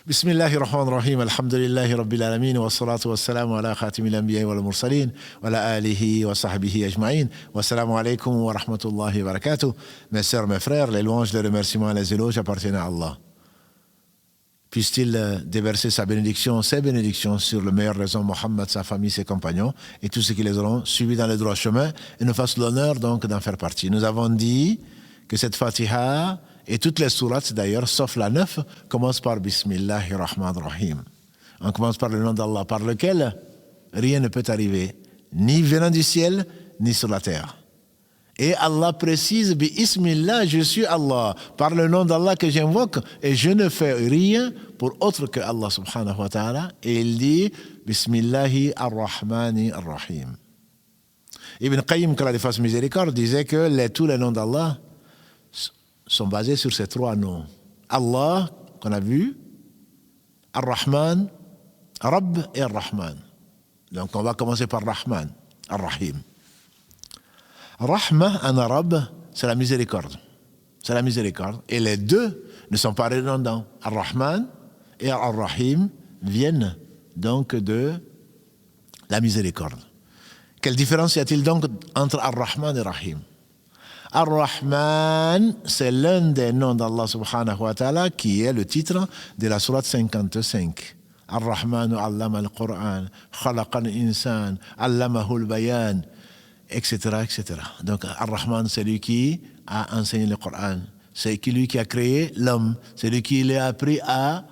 بسم الله الرحمن الرحيم الحمد لله رب العالمين والصلاة والسلام على خاتم الأنبياء والمرسلين وعلى آله وصحبه أجمعين والسلام عليكم ورحمة الله وبركاته. Mes sœurs, mes frères, les louanges, les remerciements et les éloges appartiennent à Allah. Puisse-t-il déverser sa bénédiction, ses bénédictions sur le meilleur raison, Mohammed, sa famille, ses compagnons et tous ceux qui les auront suivis dans le droit chemin et nous fassent l'honneur donc d'en faire partie. Nous avons dit que cette Fatiha et toutes les sourates d'ailleurs, sauf la 9, commencent par Bismillahir Rahmanir Rahim. On commence par le nom d'Allah, par lequel rien ne peut arriver, ni venant du ciel, ni sur la terre. Et Allah précise, Bismillah, je suis Allah, par le nom d'Allah que j'invoque, et je ne fais rien pour autre que Allah subhanahu wa ta'ala. Et il dit, Bismillahi ar-Rahmani ar-Rahim. Ibn Qayyim, qu'Allah lui fasse miséricorde, disait que tous les noms d'Allah sont basés sur ces trois noms. Allah, qu'on a vu, Ar-Rahman, Rabb et Ar-Rahman. Donc on va commencer par Rahman, Ar-Rahim. Rahma en arabe, c'est la miséricorde. C'est la miséricorde. Et les deux ne sont pas redondants. Ar-Rahman et Ar-Rahim viennent donc de la miséricorde. Quelle différence y a-t-il donc entre Ar-Rahman et Rahim? Ar-Rahman, c'est l'un des noms d'Allah subhanahu wa ta'ala qui est le titre de la sourate 55. Ar-Rahmanu allama al-Qur'an, khalaqa al-insan, allamahu al-bayan, etc., etc. Donc Ar-Rahman, c'est lui qui a enseigné le Coran. C'est lui qui a créé l'homme. C'est lui qui lui a appris à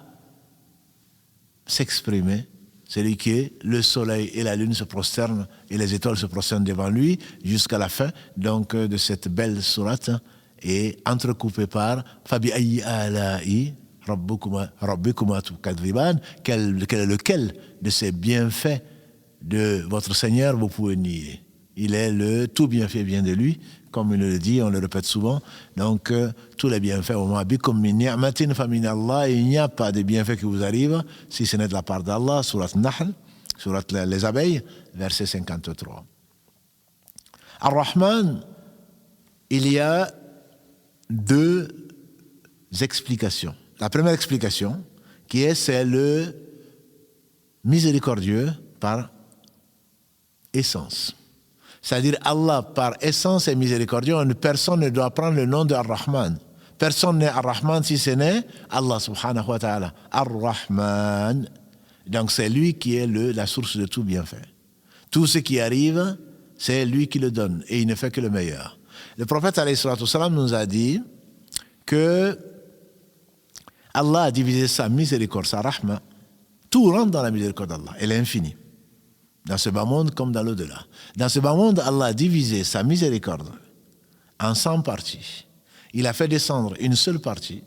s'exprimer. C'est lui qui, le soleil et la lune se prosternent et les étoiles se prosternent devant lui jusqu'à la fin donc de cette belle sourate et entrecoupée par Fabi ayyi ala'i rabbikuma tukadhiban, lequel de ces bienfaits de votre Seigneur vous pouvez nier. Il est le tout bienfait vient de lui, comme il le dit, on le répète souvent. Donc, tous les bienfaits, il n'y a pas de bienfaits qui vous arrivent si ce n'est de la part d'Allah. Surat Nahl, surat les abeilles, verset 53. Ar-Rahman, il y a deux explications. La première explication, c'est le miséricordieux par essence. C'est-à-dire Allah, par essence est miséricordieux, personne ne doit prendre le nom de Ar-Rahman. Personne n'est Ar-Rahman si ce n'est Allah subhanahu wa ta'ala. Ar-Rahman. Donc c'est lui qui est la source de tout bienfait. Tout ce qui arrive, c'est lui qui le donne et il ne fait que le meilleur. Le prophète alayhi salatu wassalam nous a dit que Allah a divisé sa miséricorde, sa rahma. Tout rentre dans la miséricorde d'Allah. Elle est infinie. Dans ce bas monde comme dans l'au-delà. Dans ce bas monde, Allah a divisé sa miséricorde en 100 parties. Il a fait descendre une seule partie.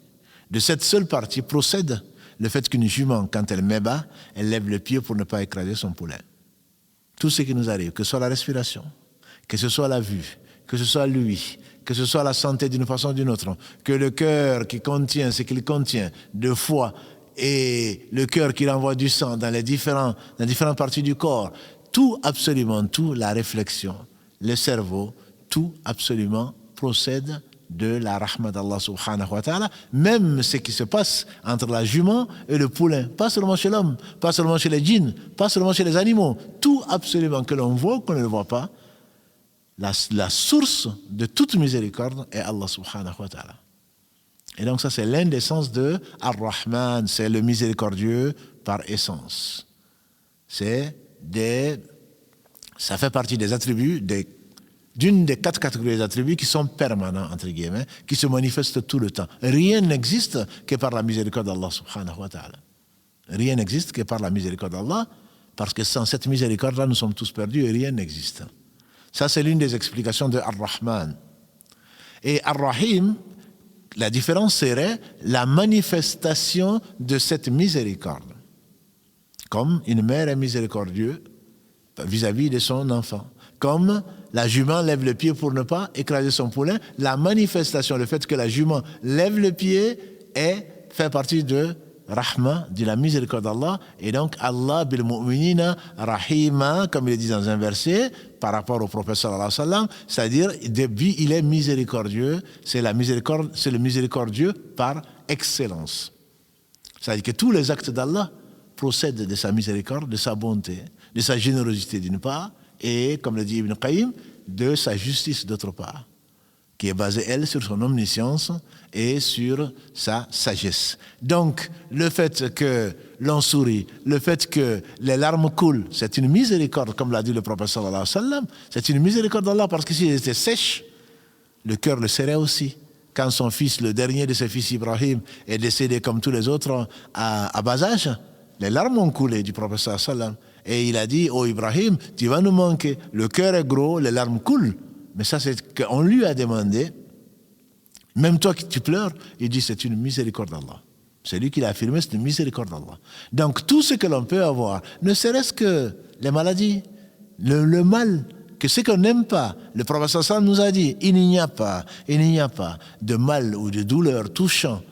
De cette seule partie procède le fait qu'une jument, quand elle met bas, elle lève le pied pour ne pas écraser son poulain. Tout ce qui nous arrive, que ce soit la respiration, que ce soit la vue, que ce soit l'ouïe, que ce soit la santé d'une façon ou d'une autre, que le cœur qui contient ce qu'il contient de foi, et le cœur qui renvoie du sang dans différentes parties du corps, tout, absolument tout, la réflexion, le cerveau, tout absolument procède de la rahma d'Allah subhanahu wa ta'ala, même ce qui se passe entre la jument et le poulain, pas seulement chez l'homme, pas seulement chez les djinns, pas seulement chez les animaux, tout absolument que l'on voit ou qu'on ne le voit pas, la source de toute miséricorde est Allah subhanahu wa ta'ala. Et donc ça, c'est l'un des sens de Ar-Rahman, c'est le miséricordieux par essence. Ça fait partie des attributs, d'une des 4 catégories d'attributs qui sont permanents, entre guillemets, qui se manifestent tout le temps. Rien n'existe que par la miséricorde d'Allah subhanahu wa ta'ala. Rien n'existe que par la miséricorde d'Allah, parce que sans cette miséricorde-là, nous sommes tous perdus et rien n'existe. Ça, c'est l'une des explications de Ar-Rahman. Et Ar-Rahim, la différence serait la manifestation de cette miséricorde. Comme une mère est miséricordieuse vis-à-vis de son enfant. Comme la jument lève le pied pour ne pas écraser son poulain, la manifestation, le fait que la jument lève le pied fait partie de Rahma, de la miséricorde d'Allah. Et donc Allah bil mu'minina rahima, comme il est dit dans un verset par rapport au prophète sallallahu alayhi wa sallam, c'est-à-dire depuis il est miséricordieux, c'est le miséricordieux par excellence. C'est-à-dire que tous les actes d'Allah procèdent de sa miséricorde, de sa bonté, de sa générosité d'une part, et, comme le dit Ibn Qayyim, de sa justice d'autre part, qui est basée, elle, sur son omniscience et sur sa sagesse. Donc, le fait que l'on sourit, le fait que les larmes coulent, c'est une miséricorde, comme l'a dit le prophète sallallahu alayhi wa sallam, c'est une miséricorde d'Allah, parce que s'il était sèche, le cœur le serrait aussi. Quand son fils, le dernier de ses fils Ibrahim, est décédé comme tous les autres à bas âge, les larmes ont coulé du prophète sallallahu alayhi wa sallam. Et il a dit, oh Ibrahim, tu vas nous manquer, le cœur est gros, les larmes coulent. Mais ça, c'est qu'on lui a demandé, même toi qui tu pleures, il dit, c'est une miséricorde d'Allah. C'est lui qui l'a affirmé, c'est une miséricorde d'Allah. Donc tout ce que l'on peut avoir, ne serait-ce que les maladies, le mal, que ce qu'on n'aime pas, le prophète sallallahu alayhi wa sallam nous a dit, il n'y a pas de mal ou de douleur touchant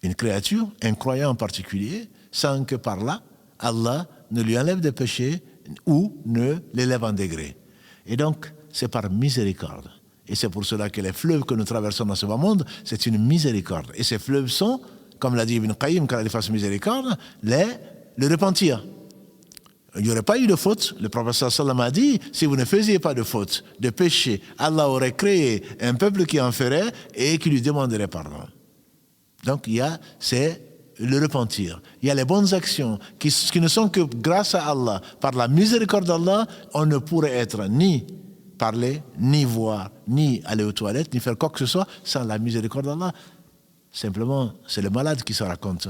une créature, un croyant en particulier, sans que par là, Allah ne lui enlève des péchés ou ne l'élève en degré. Et donc, c'est par miséricorde. Et c'est pour cela que les fleuves que nous traversons dans ce bas monde, c'est une miséricorde. Et ces fleuves sont, comme l'a dit Ibn Qayyim, quand il fasse miséricorde, le repentir. Il n'y aurait pas eu de faute. Le prophète sallallahu alayhi wa sallam a dit, si vous ne faisiez pas de faute, de péché, Allah aurait créé un peuple qui en ferait et qui lui demanderait pardon. Donc, c'est le repentir. Il y a les bonnes actions qui ne sont que grâce à Allah. Par la miséricorde d'Allah, on ne pourrait être ni parler, ni voir, ni aller aux toilettes, ni faire quoi que ce soit sans la miséricorde d'Allah. Simplement, c'est le malade qui s'en rend compte.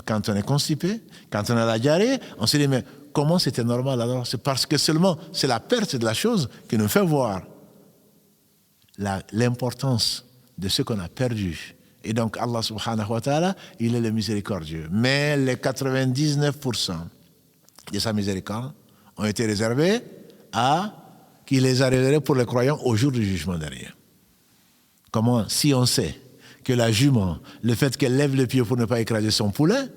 Quand on est constipé, quand on a la diarrhée, on se dit, mais comment c'était normal alors? C'est parce que seulement, c'est la perte de la chose qui nous fait voir l'importance de ce qu'on a perdu. Et donc, Allah subhanahu wa ta'ala, il est le miséricordieux. Mais les 99% de sa miséricorde ont été réservés à qui les arriverait pour les croyants au jour du jugement dernier. Comment, si on sait que la jument, le fait qu'elle lève le pied pour ne pas écraser son poulain,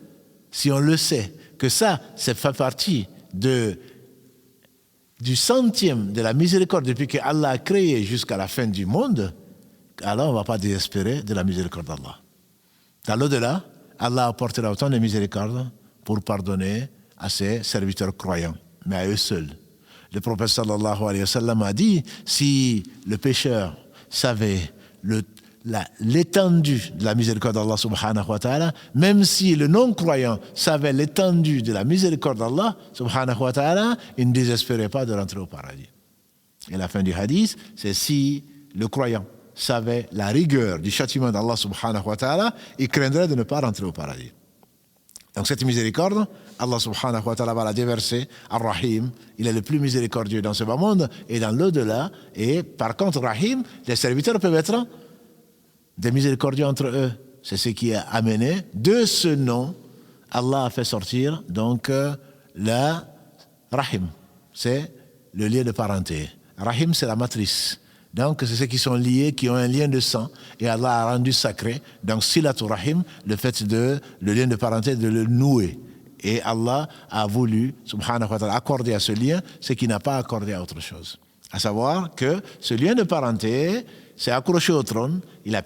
si on le sait, que ça fait partie du centième de la miséricorde depuis que Allah a créé jusqu'à la fin du monde, alors on ne va pas désespérer de la miséricorde d'Allah. Dans l'au-delà, Allah apportera autant de miséricorde pour pardonner à ses serviteurs croyants, mais à eux seuls. Le prophète sallallahu alayhi wa sallam a dit, si le pécheur savait l'étendue de la miséricorde d'Allah subhanahu wa ta'ala, même si le non-croyant savait l'étendue de la miséricorde d'Allah subhanahu wa ta'ala, il ne désespérait pas de rentrer au paradis. Et la fin du hadith, c'est si le croyant savait la rigueur du châtiment d'Allah subhanahu wa ta'ala, il craindrait de ne pas rentrer au paradis. Donc cette miséricorde, Allah subhanahu wa ta'ala va la déverser Ar-Rahim. Il est le plus miséricordieux dans ce bas monde et dans l'au-delà. Et par contre, Rahim, les serviteurs peuvent être des miséricordieux entre eux. C'est ce qui a amené de ce nom, Allah a fait sortir donc la Rahim. C'est le lien de parenté. Rahim, c'est la matrice. Donc, c'est ceux qui sont liés, qui ont un lien de sang, et Allah a rendu sacré. Donc, Silatul Rahim, le fait le lien de parenté, de le nouer. Et Allah a voulu, subhanahu wa ta'ala, accorder à ce lien ce qu'il n'a pas accordé à autre chose. À savoir que ce lien de parenté s'est accroché au trône, il a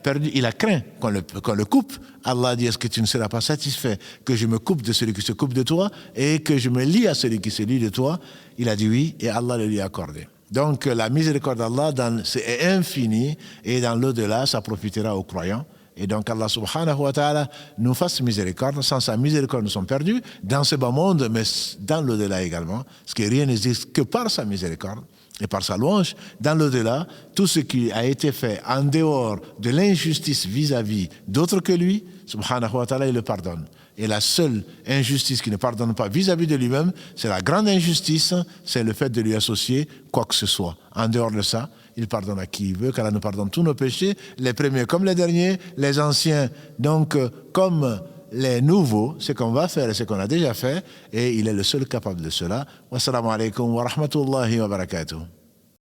craint qu'on le coupe. Allah a dit, est-ce que tu ne seras pas satisfait que je me coupe de celui qui se coupe de toi et que je me lie à celui qui se lie de toi? Il a dit oui, et Allah le lui a accordé. Donc la miséricorde d'Allah est infinie et dans l'au-delà, ça profitera aux croyants. Et donc Allah subhanahu wa ta'ala nous fasse miséricorde. Sans sa miséricorde, nous sommes perdus dans ce bas monde, mais dans l'au-delà également. Parce que rien n'existe que par sa miséricorde et par sa louange. Dans l'au-delà, tout ce qui a été fait en dehors de l'injustice vis-à-vis d'autres que lui, subhanahu wa ta'ala, il le pardonne. Et la seule injustice qui ne pardonne pas vis-à-vis de lui-même, c'est la grande injustice, c'est le fait de lui associer quoi que ce soit. En dehors de ça, il pardonne à qui il veut, car il nous pardonne tous nos péchés, les premiers comme les derniers, les anciens donc comme les nouveaux, ce qu'on va faire et ce qu'on a déjà fait, et il est le seul capable de cela. Wassalamu alaikum wa rahmatullahi wa barakatuh.